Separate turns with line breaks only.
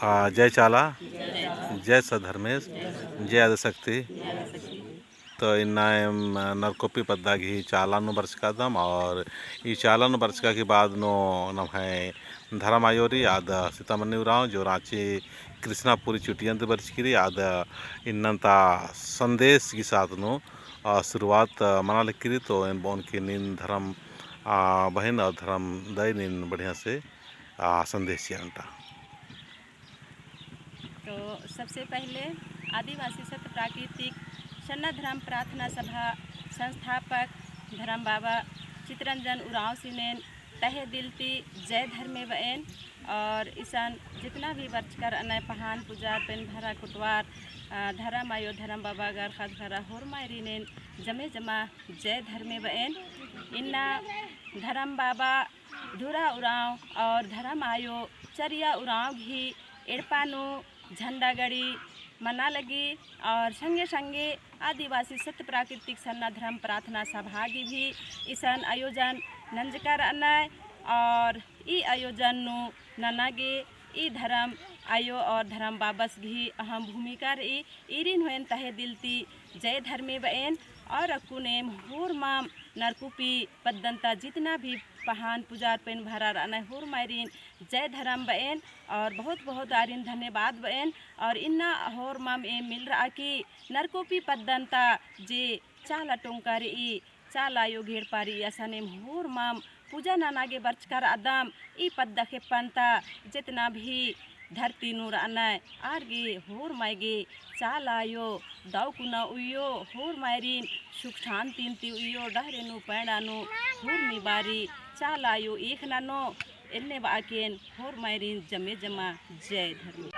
जय चाला, जय सधर्मेश, जय आदिशक्ति. तो इन्ना नरकोपी पद्दागी चालानु ಬರ್ಸ್ಕದಂ और ಈ ಚಾಲಾನು ಬರ್ಸ್ಕಾಗಿ ಬಾದ್ನು ನಮ್ಮ धर्मायोरी आद सीतामढ़ी उराव जो रांची कृष्णापुरी चुटियंत बर्चकिरी आद इन्नंता संदेश के साथ नो शुरुआत मना लिखी तो इन बोन की नींद धर्म बहन और धर्म दय नींद बढ़िया से संदेश अंटा.
तो सबसे पहले आदिवासी सत्य प्राकृतिक सन्ना धर्म प्रार्थना सभा संस्थापक धर्म बाबा चितरंजन उराव सिनेन तहे दिलती जय धर्मे बहन और ईसान जितना भी वर्चकर अनय पहान पुजार पेन भरा कुटवार धर्म आयो धर्म बाबा गर खद भरा होर मायरीनेन जमे जमा जय धर्मे बहन इन्ना धर्म बाबा धुरा उराव और धर्म आयो चरिया उराव भी एड़पानु झंडा गड़ी मना लगी और संगे संगे आदिवासी सत्य प्राकृतिक सन्ना धर्म प्रार्थना सभा की भी ईसन आयोजन नंजकर अनय और ई आयोजन नु ननागे ई धर्म आयो और धर्म बाबस भी अहम भूमिका रही इरिन हुएन तहे दिलती जय धर्मे बहन और अकुनेम होर माम नरकुपी पद्दंता जितना भी पहान पुजार पेन भरा अनय होर मायरीन जय धर्म बहन और बहुत बहुत आरिन धन्यवाद बहन और इन्ना होर माम ए मिल रहा कि नरकुपी पद्दंता जे चाला टोंकारी ई चालायो घेर पारी असने होर माम पूजा नानागे बर्चकर अदम ई पद्दखे पंता जितना भी धरती नूर अनय आरगे होर मायगे चालायो दाउकुना उयो होर मायरीन सुख शांति उयो डहरेनु पैडानु होर निबारी चालायो एक नानो इन्ने बाकेन होर मायरीन जमे जमा जय धर्म.